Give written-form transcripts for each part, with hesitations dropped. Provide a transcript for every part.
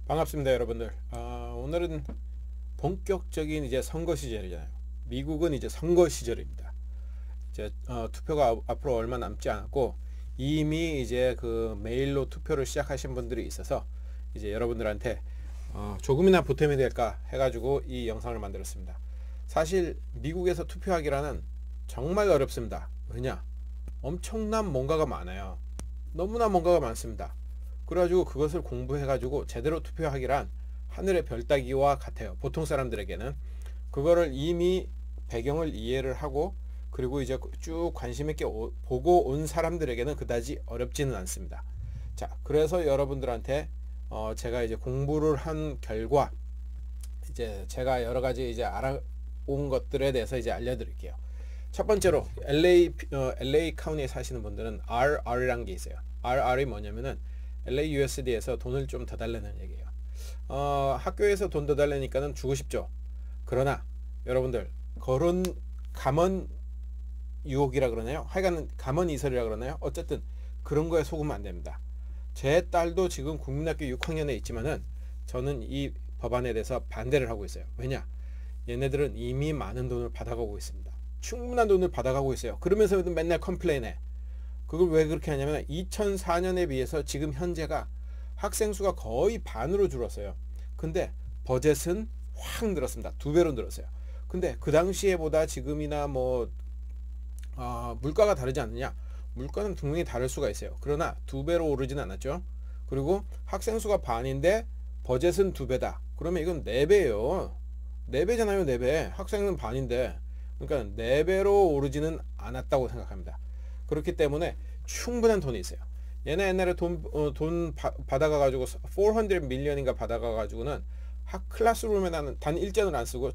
반갑습니다, 여러분들. 오늘은 본격적인 이제 선거 시절이잖아요. 미국은 이제 선거 시절입니다. 이제 투표가 앞으로 얼마 남지 않았고 이미 이제 그 메일로 투표를 시작하신 분들이 있어서 이제 여러분들한테 조금이나 보탬이 될까 해가지고 이 영상을 만들었습니다. 사실 미국에서 투표하기라는 정말 어렵습니다. 왜냐? 엄청난 뭔가가 많아요. 너무나 뭔가가 많습니다. 그래가지고 그것을 공부해가지고 제대로 투표하기란 하늘의 별 따기와 같아요. 보통 사람들에게는 그거를 이미 배경을 이해를 하고 그리고 이제 쭉 관심 있게 보고 온 사람들에게는 그다지 어렵지는 않습니다. 자, 그래서 여러분들한테 제가 이제 공부를 한 결과 이제 제가 여러 가지 이제 알아온 것들에 대해서 이제 알려드릴게요. 첫 번째로 LA 카운티에 사시는 분들은 RR이라는 게 있어요. RR이 뭐냐면은 LAUSD에서 돈을 좀 더 달라는 얘기예요. 학교에서 돈 더 달라니까는 주고 싶죠. 그러나 여러분들 감원 유혹이라 그러나요? 하여간 감원 이설이라 그러나요? 어쨌든 그런 거에 속으면 안 됩니다. 제 딸도 지금 국민학교 6학년에 있지만은 저는 이 법안에 대해서 반대를 하고 있어요. 왜냐? 얘네들은 이미 많은 돈을 받아가고 있습니다. 충분한 돈을 받아가고 있어요. 그러면서도 맨날 컴플레인해. 그걸 왜 그렇게 하냐면 2004년에 비해서 지금 현재가 학생 수가 거의 반으로 줄었어요. 근데 버젯은 확 늘었습니다. 2배로 늘었어요. 근데 그 당시에 보다 지금이나 뭐 물가가 다르지 않느냐? 물가는 분명히 다를 수가 있어요. 그러나 2배로 오르지는 않았죠. 그리고 학생 수가 반인데 버젯은 2배다. 그러면 이건 4배예요. 4배잖아요. 4배. 학생은 반인데 그러니까 4배로 오르지는 않았다고 생각합니다. 그렇기 때문에 충분한 돈이 있어요. 얘네 옛날에 돈 받아가가지고 400 밀리언인가 받아가가지고는 학 클래스룸에 단 1전을 안 쓰고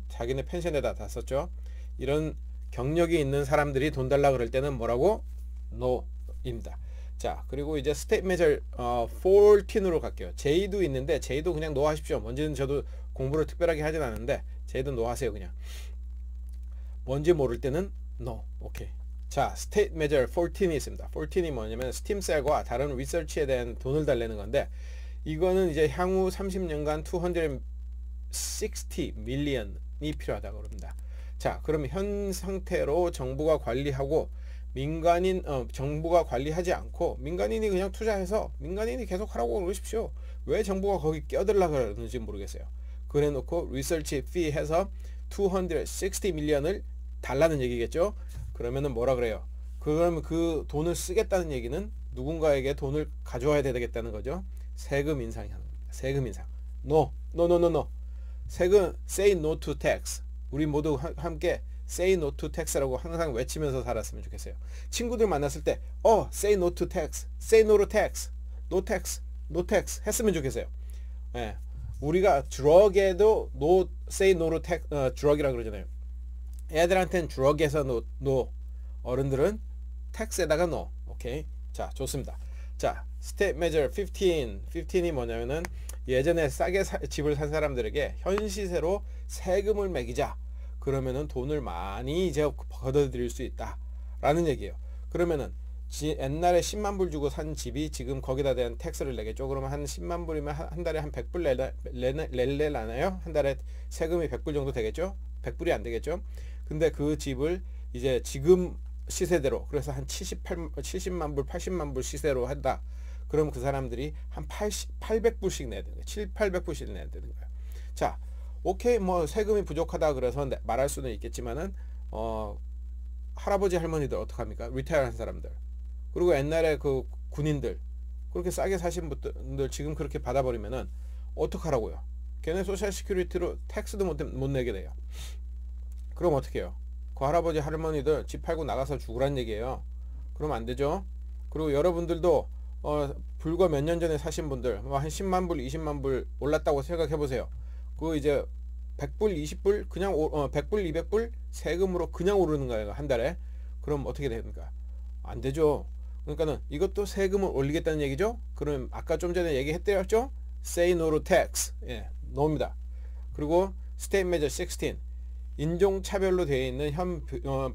자기네 펜션에다 다 썼죠. 이런 경력이 있는 사람들이 돈 달라 그럴 때는 뭐라고? NO입니다. 자, 그리고 이제 스테이트 메저 14으로 갈게요. J도 있는데 J도 그냥 NO 하십시오. 뭔지는 저도 공부를 특별하게 하진 않는데 J도 NO 하세요. 그냥 뭔지 모를 때는 NO. 오케이. 자, 스테이트 메저 14이 있습니다. 14이 뭐냐면 스팀셀과 다른 리서치에 대한 돈을 달래는 건데 이거는 이제 향후 30년간 260 밀리언이 필요하다고 그럽니다. 자, 그럼 현 상태로 정부가 관리하고 정부가 관리하지 않고 민간인이 그냥 투자해서 민간인이 계속 하라고 그러십시오. 왜 정부가 거기 껴들라 그러는지 모르겠어요. 그래 놓고 리서치 피 해서 260 밀리언을 달라는 얘기겠죠. 그러면은 뭐라 그래요? 그러면 그 돈을 쓰겠다는 얘기는 누군가에게 돈을 가져와야 되겠다는 거죠. 세금 인상이 하는 겁니다. 세금 인상. No. 세금 say no to tax. 우리 모두 함께 say no to tax라고 항상 외치면서 살았으면 좋겠어요. 친구들 만났을 때 say no to tax. say no to tax. no tax. no tax 했으면 좋겠어요. 예. 우리가 drug에도 no say no to tax drug이라 그러잖아요. 애들한테는 drug에서 no, 어른들은 tax에다가 no. 오케이. 자, 좋습니다. 자, 스테이트 메저 15이 뭐냐면은 예전에 싸게 집을 산 사람들에게 현 시세로 세금을 매기자. 그러면은 돈을 많이 이제 걷어들일 수 있다 라는 얘기예요. 그러면은 옛날에 10만 불 주고 산 집이 지금 거기다 대한 텍스를 내겠죠. 그러면 한 10만 불이면 한 달에 한 100불 낼래나요? 한 달에 세금이 100불 정도 되겠죠? 100불이 안 되겠죠? 근데 그 집을 이제 지금 시세대로 그래서 한 70만 불, 80만 불 시세로 한다. 그럼 그 사람들이 한 800불씩 내야 되는 거예요. 800불씩 내야 되는 거예요. 자, 오케이, 뭐 세금이 부족하다 그래서 말할 수는 있겠지만은 할아버지 할머니들 어떡합니까? 리타이어 한 사람들. 그리고 옛날에 그 군인들 그렇게 싸게 사신 분들 지금 그렇게 받아버리면은 어떡하라고요? 걔네 소셜 시큐리티로 텍스도 못 내게 돼요. 그럼 어떻게 해요? 그 할아버지 할머니들 집 팔고 나가서 죽으란 얘기예요. 그러면 안 되죠. 그리고 여러분들도 불과 몇 년 전에 사신 분들 한 10만 불 20만 불 올랐다고 생각해 보세요. 그 이제 100불 20불 그냥 100불 200불 세금으로 그냥 오르는 거예요. 한 달에. 그럼 어떻게 됩니까? 안 되죠. 그러니까는 이것도 세금을 올리겠다는 얘기죠. 그럼 아까 좀 전에 얘기했대였죠. say no to tax. 예, no입니다. 그리고 state measure 16 인종차별로 되어 있는 현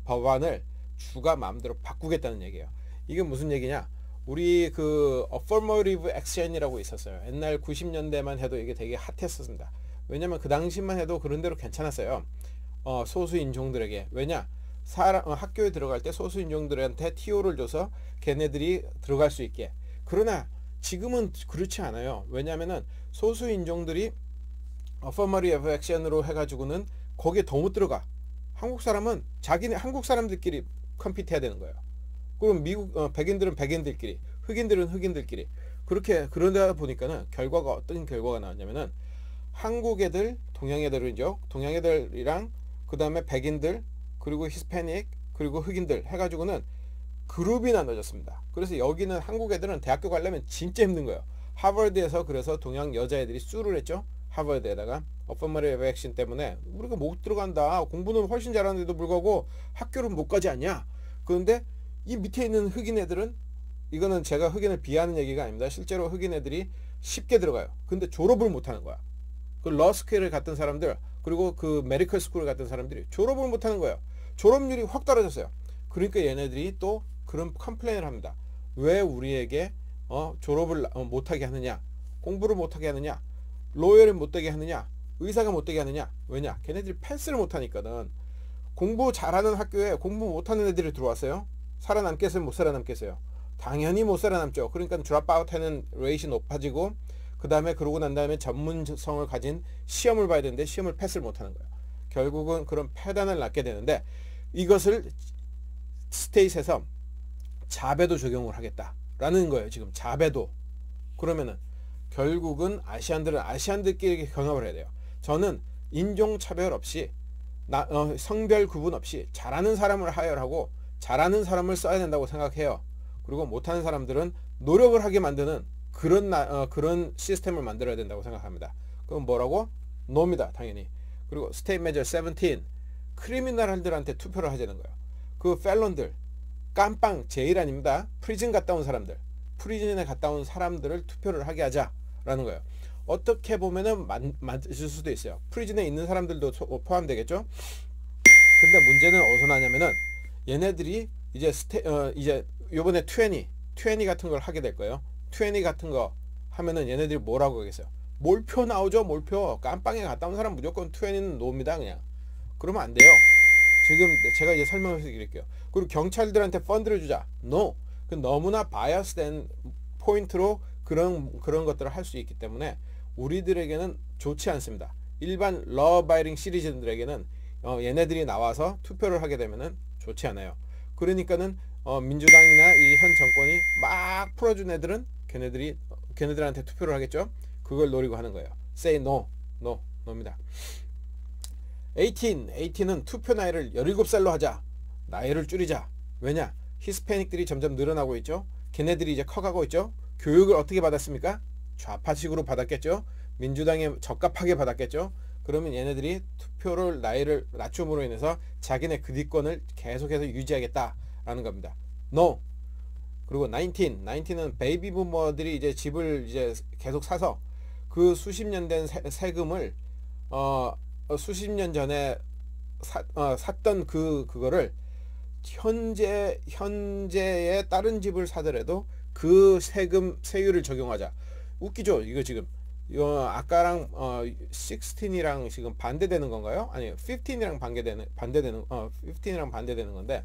법안을 주가 마음대로 바꾸겠다는 얘기예요. 이게 무슨 얘기냐? 우리 그 affirmative action이라고 있었어요. 옛날 90년대만 해도 이게 되게 핫했었습니다. 왜냐면 그 당시만 해도 그런 대로 괜찮았어요. 소수 인종들에게. 왜냐? 학교에 들어갈 때 소수 인종들한테 TO를 줘서 걔네들이 들어갈 수 있게. 그러나 지금은 그렇지 않아요. 왜냐면은 소수 인종들이 affirmative action으로 해가지고는 거기에 더 못 들어가. 한국 사람은 한국 사람들끼리 컴피트해야 되는 거예요. 그럼 미국 백인들은 백인들끼리, 흑인들은 흑인들끼리. 그렇게 그러다 보니까는 결과가 어떤 결과가 나왔냐면은 한국 애들, 동양 애들이죠. 동양 애들이랑 그 다음에 백인들, 그리고 히스패닉, 그리고 흑인들 해가지고는 그룹이 나눠졌습니다. 그래서 여기는 한국 애들은 대학교 가려면 진짜 힘든 거예요. 하버드에서 그래서 동양 여자애들이 수를 했죠. 하버드에다가 affirmative action 때문에 우리가 못 들어간다. 공부는 훨씬 잘하는데도 불구하고 학교를 못 가지 않냐. 그런데 이 밑에 있는 흑인 애들은, 이거는 제가 흑인을 비하하는 얘기가 아닙니다. 실제로 흑인 애들이 쉽게 들어가요. 근데 졸업을 못하는 거야. 그 러스쿨을 갔던 사람들, 그리고 그 메디컬 스쿨을 갔던 사람들이 졸업을 못하는 거예요. 졸업률이 확 떨어졌어요. 그러니까 얘네들이 또 그런 컴플레인을 합니다. 왜 우리에게 졸업을 못하게 하느냐, 공부를 못하게 하느냐, 로열을 못되게 하느냐, 의사가 못되게 하느냐. 왜냐? 걔네들이 패스를 못하니까는. 공부 잘하는 학교에 공부 못하는 애들이 들어왔어요. 살아남겠어요? 못 살아남겠어요? 당연히 못 살아남죠. 그러니까 드롭아웃 하는 레이시 높아지고, 그 다음에 그러고 난 다음에 전문성을 가진 시험을 봐야 되는데 시험을 패스를 못하는 거예요. 결국은 그런 패단을 낳게 되는데, 이것을 스테이트에서 자배도 적용을 하겠다라는 거예요. 지금 자배도. 그러면은 결국은 아시안들은 아시안들끼리 경합을 해야 돼요. 저는 인종차별 없이 성별 구분 없이 잘하는 사람을 하열하고 잘하는 사람을 써야 된다고 생각해요. 그리고 못하는 사람들은 노력을 하게 만드는 그런 시스템을 만들어야 된다고 생각합니다. 그럼 뭐라고? 노입니다. 당연히. 그리고 스테이트 메저 17, 크리미널들한테 투표를 하자는 거예요. 그 펠런들, 깜빵 제일 아닙니다. 프리즌 갔다 온 사람들, 프리즌에 갔다 온 사람들을 투표를 하게 하자라는 거예요. 어떻게 보면은 맞을 수도 있어요. 프리즌에 있는 사람들도 포함되겠죠. 근데 문제는 어디서 나냐면은 얘네들이 이제 요번에 20 같은 걸 하게 될 거예요. 20 같은 거 하면은 얘네들이 뭐라고 하겠어요? 몰표 나오죠. 몰표. 깜빵에 갔다 온 사람 무조건 20는 노입니다. 그냥. 그러면 안 돼요. 지금 제가 이제 설명을 드릴게요. 그리고 경찰들한테 펀드를 주자. No. 그 너무나 바이어스된 포인트로 그런 것들을 할 수 있기 때문에 우리들에게는 좋지 않습니다. 일반 러바이링 시리즈들에게는 얘네들이 나와서 투표를 하게 되면은 좋지 않아요. 그러니까는 민주당이나 이 현 정권이 막 풀어준 애들은 걔네들한테 투표를 하겠죠. 그걸 노리고 하는 거예요. Say no, no, no입니다. 18은 투표 나이를 17살로 하자. 나이를 줄이자. 왜냐? 히스패닉들이 점점 늘어나고 있죠. 걔네들이 이제 커가고 있죠. 교육을 어떻게 받았습니까? 좌파식으로 받았겠죠. 민주당에 적합하게 받았겠죠. 그러면 얘네들이 투표를 나이를 낮춤으로 인해서 자기네 그디권을 계속해서 유지하겠다라는 겁니다. No. 그리고 19은 베이비 부머들이 이제 집을 이제 계속 사서 그 수십 년 된 세금을 수십 년 전에 샀던 그거를 현재의 다른 집을 사더라도 그 세율을 적용하자. 웃기죠? 이거 지금 아까랑 16이랑 지금 반대되는 건가요? 아니 15이랑 반대되는 15이랑 반대되는 건데,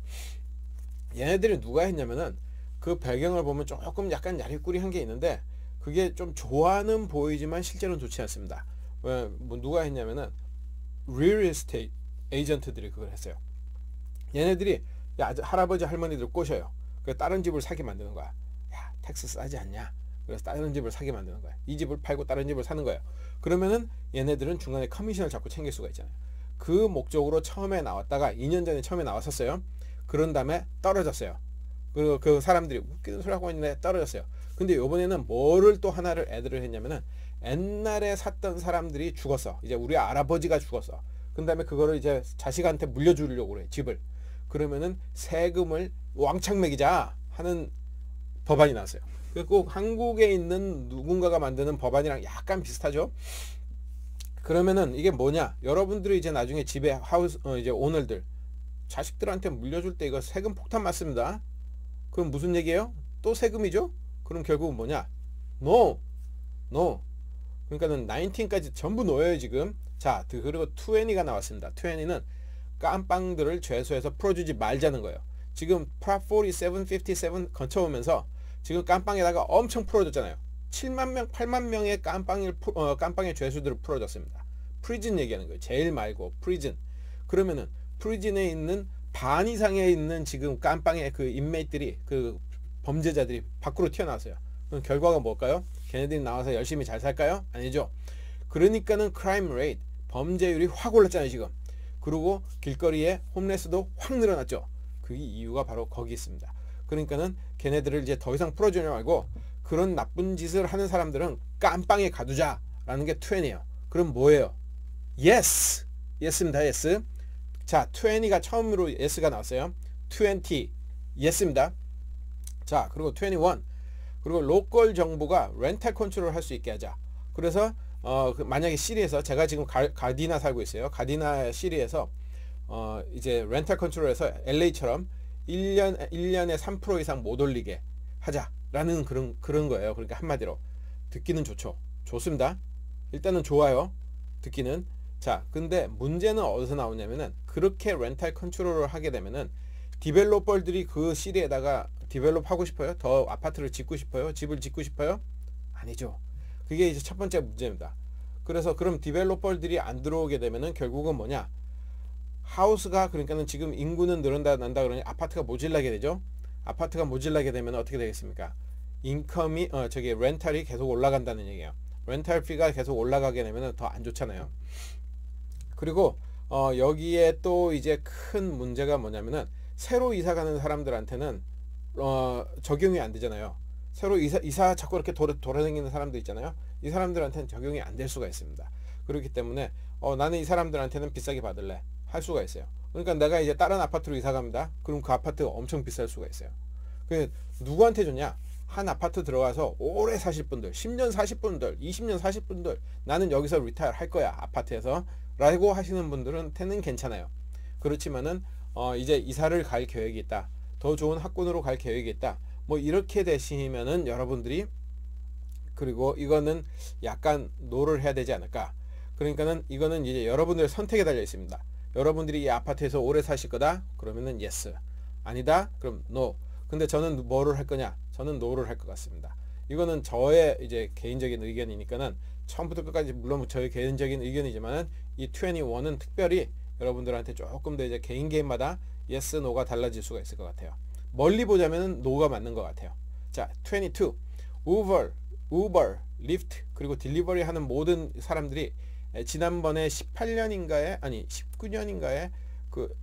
얘네들이 누가 했냐면은 그 배경을 보면 조금 약간 야리꾸리한 게 있는데 그게 좀 좋아는 보이지만 실제로는 좋지 않습니다. 누가 했냐면은 real estate 에이전트들이 그걸 했어요. 얘네들이 할아버지 할머니들 꼬셔요. 그래서 다른 집을 사게 만드는 거야. 야, 텍스 싸지 않냐? 그래서 다른 집을 사게 만드는 거야. 이 집을 팔고 다른 집을 사는 거예요. 그러면은 얘네들은 중간에 커미션을 자꾸 챙길 수가 있잖아요. 그 목적으로 처음에 나왔다가 2년 전에 처음에 나왔었어요. 그런 다음에 떨어졌어요. 그 사람들이 웃기는 소리 하고 있는데 떨어졌어요. 근데 이번에는 뭐를 또 하나를 애들을 했냐면은 옛날에 샀던 사람들이 죽었어. 이제 우리 할아버지가 죽었어. 그 다음에 그거를 이제 자식한테 물려주려고 그래, 집을. 그러면은 세금을 왕창 매기자 하는 법안이 나왔어요. 꼭 한국에 있는 누군가가 만드는 법안이랑 약간 비슷하죠. 그러면은 이게 뭐냐? 여러분들이 이제 나중에 집에 이제 오너들 자식들한테 물려줄 때 이거 세금 폭탄 맞습니다. 그럼 무슨 얘기예요? 또 세금이죠? 그럼 결국은 뭐냐? No. No. 그러니까는 19까지 전부 넣어요 지금. 자, 그리고 20가 나왔습니다. 20는 깜빵들을 죄수에서 풀어주지 말자는 거예요. 지금 Prop 4757 거쳐오면서 지금 깜빵에다가 엄청 풀어줬잖아요. 7만 명, 8만 명의 깜빵의 죄수들을 풀어줬습니다. 프리즌 얘기하는 거예요. 제일 말고 프리즌. 그러면은 프리즌에 있는 반 이상에 있는 지금 깜빵의 그 인메이트들이 그 범죄자들이 밖으로 튀어나왔어요. 그럼 결과가 뭘까요? 걔네들이 나와서 열심히 잘 살까요? 아니죠. 그러니까는 크라임 레이트, 범죄율이 확 올랐잖아요 지금. 그리고 길거리에 홈레스도 확 늘어났죠. 그 이유가 바로 거기 있습니다. 그러니까는 걔네들을 이제 더 이상 풀어주지 말고 그런 나쁜 짓을 하는 사람들은 깜빵에 가두자라는 게 20예요. 그럼 뭐예요? Yes! Yes입니다. Yes. 자, 20가 처음으로 Yes가 나왔어요. 20, Yes입니다. 자, 그리고 21. 그리고 로컬 정부가 렌탈 컨트롤을 할 수 있게 하자. 그래서 만약에 시리에서 제가 지금 가디나 살고 있어요. 가디나 시리에서 이제 렌탈 컨트롤에서 LA처럼 1년에 3% 이상 못 올리게 하자라는 그런 거예요. 그러니까 한마디로 듣기는 좋죠. 좋습니다. 일단은 좋아요. 듣기는. 자, 근데 문제는 어디서 나오냐면은 그렇게 렌탈 컨트롤을 하게 되면은 디벨로퍼들이 그 시리에다가 디벨롭 하고 싶어요? 더 아파트를 짓고 싶어요? 집을 짓고 싶어요? 아니죠. 그게 이제 첫 번째 문제입니다. 그래서 그럼 디벨로퍼들이 안 들어오게 되면은 결국은 뭐냐? 하우스가 그러니까는 지금 인구는 난다 그러니 아파트가 모질라게 되죠. 아파트가 모질라게 되면 어떻게 되겠습니까? 인컴이 렌탈이 계속 올라간다는 얘기예요. 렌탈 피가 계속 올라가게 되면 더 안 좋잖아요. 그리고 여기에 또 이제 큰 문제가 뭐냐면은 새로 이사 가는 사람들한테는 적용이 안 되잖아요. 새로 이사 자꾸 이렇게 돌아다니는 사람들 있잖아요. 이 사람들한테는 적용이 안 될 수가 있습니다. 그렇기 때문에 나는 이 사람들한테는 비싸게 받을래 할 수가 있어요. 그러니까 내가 이제 다른 아파트로 이사 갑니다. 그럼 그 아파트가 엄청 비쌀 수가 있어요. 그 누구한테 줬냐? 한 아파트 들어가서 오래 사실 분들, 10년 사실 분들, 20년 사실 분들, 나는 여기서 리타이어 할 거야 아파트에서 라고 하시는 분들한테는 괜찮아요. 그렇지만은 이제 이사를 갈 계획이 있다, 더 좋은 학군으로 갈 계획이 있다, 뭐 이렇게 되시면은 여러분들이, 그리고 이거는 약간 노를 해야 되지 않을까. 그러니까는 이거는 이제 여러분들의 선택에 달려 있습니다. 여러분들이 이 아파트에서 오래 사실 거다 그러면은 yes, 아니다 그럼 no. 근데 저는 뭐를 할 거냐? 저는 no를 할 것 같습니다. 이거는 저의 이제 개인적인 의견이니까는 처음부터 끝까지 물론 저의 개인적인 의견이지만은 이 21은 특별히 여러분들한테 조금 더 이제 개인마다 yes, no가 달라질 수가 있을 것 같아요. 멀리 보자면은 no가 맞는 것 같아요. 자, 22. 우버, 리프트 그리고 딜리버리 하는 모든 사람들이 지난번에 18년인가에 아니 19년인가에 그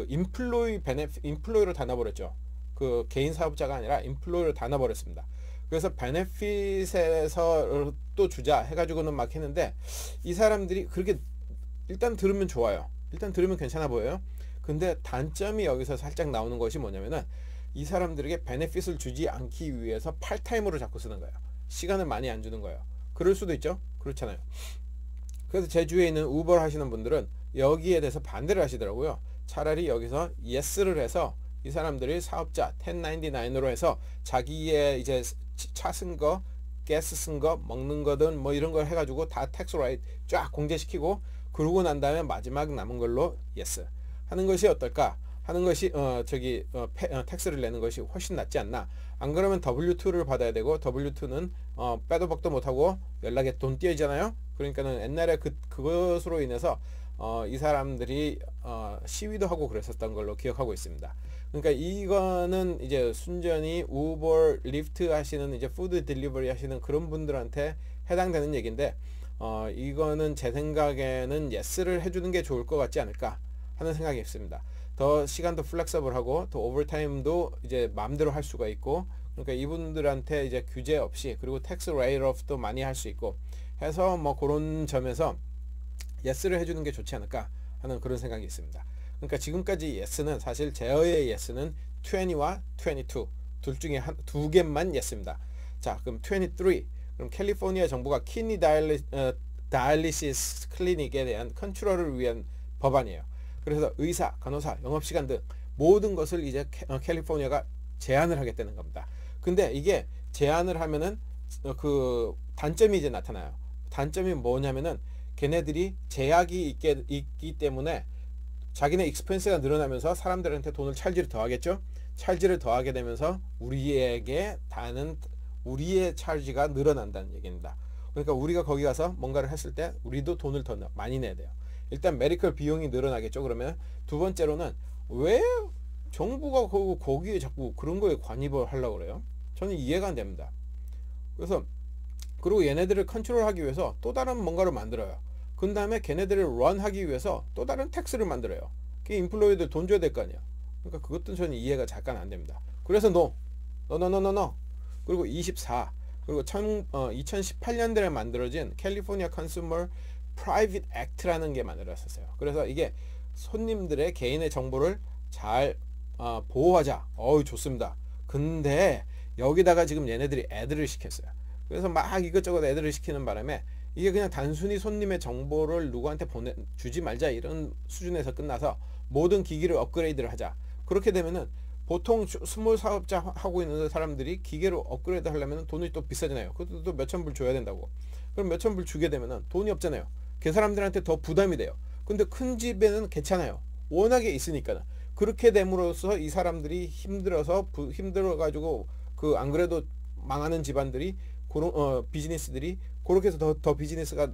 인플로이로 다 넣어버렸죠. 그 개인 사업자가 아니라 인플로이로 다 넣어버렸습니다. 그래서 베네핏에서 또 주자 해가지고는 막 했는데 이 사람들이 그렇게 일단 들으면 좋아요. 일단 들으면 괜찮아 보여요. 근데 단점이 여기서 살짝 나오는 것이 뭐냐면은 이 사람들에게 베네핏을 주지 않기 위해서 팔타임으로 자꾸 쓰는 거예요. 시간을 많이 안 주는 거예요. 그럴 수도 있죠. 그렇잖아요. 그래서 제 주위에 있는 우버 하시는 분들은 여기에 대해서 반대를 하시더라고요. 차라리 여기서 yes를 해서 이 사람들이 사업자 1099으로 해서 자기의 이제 차 쓴 거, 가스 쓴 거, 먹는 거든 뭐 이런 걸 해가지고 다 텍스 라이트 쫙 공제시키고 그러고 난 다음에 마지막 남은 걸로 yes 하는 것이 어떨까 하는 것이 텍스를 내는 것이 훨씬 낫지 않나. 안 그러면 W2를 받아야 되고 W2는 빼도 박도 못하고 연락에 돈 띄어있잖아요. 그러니까는 옛날에 그것으로 인해서 이 사람들이 시위도 하고 그랬었던 걸로 기억하고 있습니다. 그러니까 이거는 이제 순전히 우버, 리프트 하시는 이제 푸드 딜리버리 하시는 그런 분들한테 해당되는 얘기인데 이거는 제 생각에는 yes를 해주는 게 좋을 것 같지 않을까 하는 생각이 있습니다. 더 시간도 플렉서블하고 더 오버타임도 이제 마음대로 할 수가 있고, 그러니까 이분들한테 이제 규제 없이 그리고 텍스 레이트오프도 많이 할 수 있고 해서 뭐 그런 점에서 yes를 해주는 게 좋지 않을까 하는 그런 생각이 있습니다. 그러니까 지금까지 yes는 사실 제어의 yes는 20와 22 둘 중에 두 개만 yes입니다. 자, 그럼 23. 그럼 캘리포니아 정부가 키니 다이알리시스 클리닉에 대한 컨트롤을 위한 법안이에요. 그래서 의사, 간호사, 영업시간 등 모든 것을 이제 캘리포니아가 제한을 하겠다는 겁니다. 근데 이게 제한을 하면은 그 단점이 이제 나타나요. 단점이 뭐냐면은 걔네들이 제약이 있기 때문에 자기네 익스펜스가 늘어나면서 사람들한테 돈을 찰지를 더하겠죠. 찰지를 더하게 되면서 우리에게 다는 우리의 찰지가 늘어난다는 얘기입니다. 그러니까 우리가 거기 가서 뭔가를 했을 때 우리도 돈을 더 많이 내야 돼요. 일단 메디컬 비용이 늘어나겠죠. 그러면 두 번째로는 왜 정부가 거기에 자꾸 그런 거에 관입을 하려고 그래요? 저는 이해가 안 됩니다. 그래서 그리고 얘네들을 컨트롤하기 위해서 또 다른 뭔가를 만들어요. 그 다음에 걔네들을 런하기 위해서 또 다른 텍스를 만들어요. 그 인플로이들 돈 줘야 될 거 아니야. 그러니까 그것도 저는 이해가 잠깐 안 됩니다. 그래서 NO. 그리고 24. 그리고 2018년도에 만들어진 캘리포니아 컨슈머 프라이빗 액트라는 게 만들어졌어요. 그래서 이게 손님들의 개인의 정보를 잘 보호하자. 좋습니다. 근데 여기다가 지금 얘네들이 애들을 시켰어요. 그래서 막 이것저것 애들을 시키는 바람에 이게 그냥 단순히 손님의 정보를 누구한테 주지 말자 이런 수준에서 끝나서 모든 기기를 업그레이드를 하자. 그렇게 되면은 보통 스몰 사업자 하고 있는 사람들이 기계로 업그레이드 하려면 돈이 또 비싸잖아요. 그것도 또 몇천 불 줘야 된다고. 그럼 몇천 불 주게 되면은 돈이 없잖아요. 그 사람들한테 더 부담이 돼요. 근데 큰 집에는 괜찮아요. 워낙에 있으니까. 그렇게 됨으로써 이 사람들이 힘들어가지고 그 안 그래도 망하는 집안들이 비즈니스들이 그렇게 해서 더 비즈니스가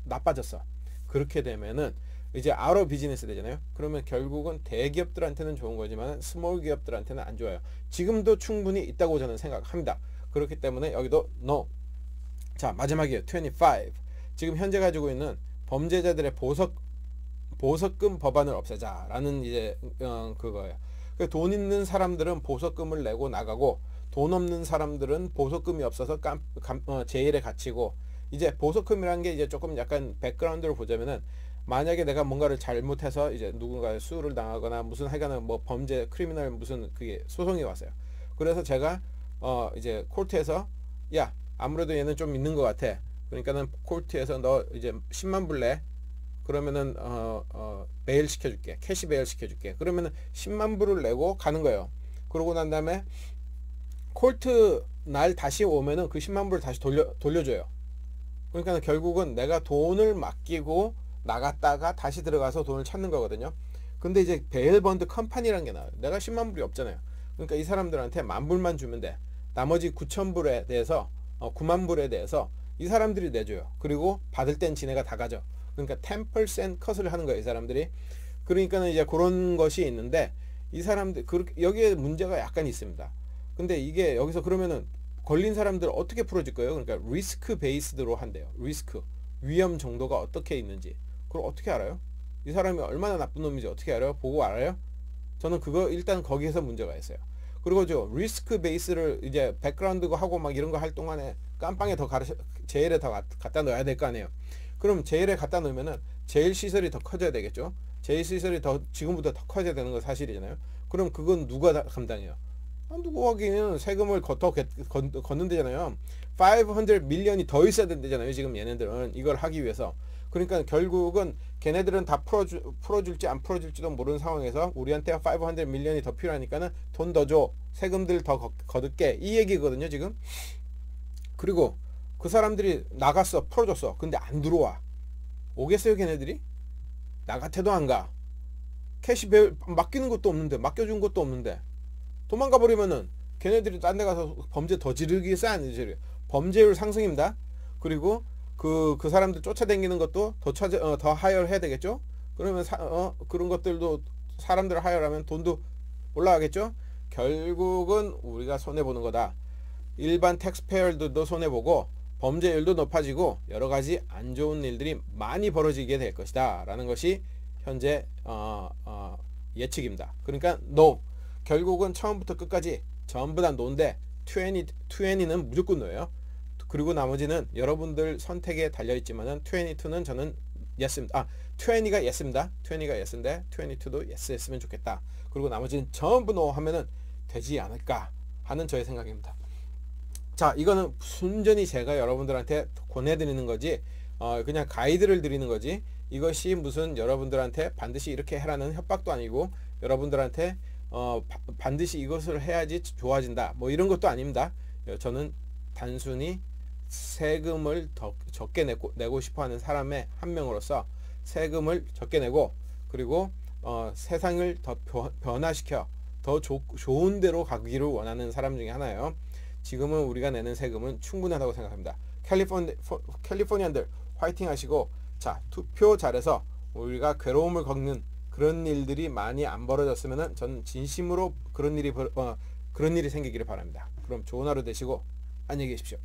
나빠졌어. 그렇게 되면은 이제 아웃 비즈니스 되잖아요. 그러면 결국은 대기업들한테는 좋은 거지만 스몰 기업들한테는 안 좋아요. 지금도 충분히 있다고 저는 생각합니다. 그렇기 때문에 여기도 NO. 자, 마지막이에요. 25. 지금 현재 가지고 있는 범죄자들의 보석금 법안을 없애자라는 이제 그거예요. 돈 있는 사람들은 보석금을 내고 나가고 돈 없는 사람들은 보석금이 없어서 제일에 갇히고, 이제 보석금이라는 게 이제 조금 약간 백그라운드를 보자면은 만약에 내가 뭔가를 잘못해서 이제 누군가의 수를 당하거나 무슨 하여간은 뭐 범죄 크리미널 무슨 그게 소송이 왔어요. 그래서 제가 이제 콜트에서 야 아무래도 얘는 좀 있는 것 같아. 그러니까는 콜트에서 너 이제 10만 불 내. 그러면은 베일 시켜줄게. 캐시 베일 시켜줄게. 그러면은 10만 불을 내고 가는 거예요. 그러고 난 다음에 콜트 날 다시 오면은 그 10만 불을 다시 돌려줘요. 그러니까 결국은 내가 돈을 맡기고 나갔다가 다시 들어가서 돈을 찾는 거거든요. 근데 이제 베일 번드 컴퍼니라는 게 나와요. 내가 10만 불이 없잖아요. 그러니까 이 사람들한테 10,000불만 주면 돼. 나머지 9,000불에 대해서 9만 불에 대해서 이 사람들이 내줘요. 그리고 받을 땐 지네가 다 가져. 그러니까 10% 컷을 하는 거예요, 이 사람들이. 그러니까는 이제 그런 것이 있는데 이 사람들 여기에 문제가 약간 있습니다. 근데 이게 여기서 그러면은 걸린 사람들 어떻게 풀어질 거예요? 그러니까 리스크 베이스드로 한대요. 리스크 위험 정도가 어떻게 있는지. 그걸 어떻게 알아요? 이 사람이 얼마나 나쁜 놈인지 어떻게 알아요? 보고 알아요? 저는 그거 일단 거기에서 문제가 있어요. 그리고 리스크 베이스를 이제 백그라운드 하고 막 이런 거 할 동안에 깜빵에 제일에 더 갖다 넣어야 될 거 아니에요. 그럼 제일에 갖다 놓으면은 제일 시설이 더 커져야 되겠죠. 제일 시설이 지금보다 더 커져야 되는 건 사실이잖아요. 그럼 그건 누가 감당해요? 누구 하기는 세금을 걷는 데잖아요. 500 밀리언이 더 있어야 된다잖아요. 지금 얘네들은 이걸 하기 위해서. 그러니까 결국은 걔네들은 다 풀어줄지 안 풀어줄지도 모르는 상황에서 우리한테 500 밀리언이 더 필요하니까는 돈 더 줘. 세금들 더 거둘게. 이 얘기거든요, 지금. 그리고 그 사람들이 나갔어. 풀어줬어. 근데 안 들어와. 오겠어요, 걔네들이? 나 같아도 안 가. 캐시 맡기는 것도 없는데, 맡겨준 것도 없는데. 도망가 버리면은 걔네들이 딴 데 가서 범죄 더 지르기 싼 범죄율 상승입니다. 그리고 그 사람들 쫓아다니는 것도 더 하이어를 해야 되겠죠. 그러면 그런 것들도 사람들을 하이어하면 돈도 올라가겠죠. 결국은 우리가 손해보는 거다. 일반 텍스페어들도 손해보고 범죄율도 높아지고 여러 가지 안 좋은 일들이 많이 벌어지게 될 것이다 라는 것이 현재 예측입니다. 그러니까 NO. 결국은 처음부터 끝까지 전부 다 노인데 20는 무조건 노예요. 그리고 나머지는 여러분들 선택에 달려있지만은 22는 저는 예스입니다. 20가 예스입니다. 20가 예스인데 22도 예스 했으면 좋겠다. 그리고 나머지는 전부 노 하면은 되지 않을까 하는 저의 생각입니다. 자, 이거는 순전히 제가 여러분들한테 권해드리는 거지 그냥 가이드를 드리는 거지 이것이 무슨 여러분들한테 반드시 이렇게 해라는 협박도 아니고 여러분들한테 반드시 이것을 해야지 좋아진다 뭐 이런 것도 아닙니다. 저는 단순히 세금을 더 적게 내고 싶어하는 사람의 한 명으로서 세금을 적게 내고 그리고 세상을 더 변화시켜 더 좋은 데로 가기를 원하는 사람 중에 하나예요. 지금은 우리가 내는 세금은 충분하다고 생각합니다. 캘리포니안들 화이팅 하시고, 자, 투표 잘해서 우리가 괴로움을 겪는 그런 일들이 많이 안 벌어졌으면은 저는 진심으로 그런 일이 생기기를 바랍니다. 그럼 좋은 하루 되시고 안녕히 계십시오.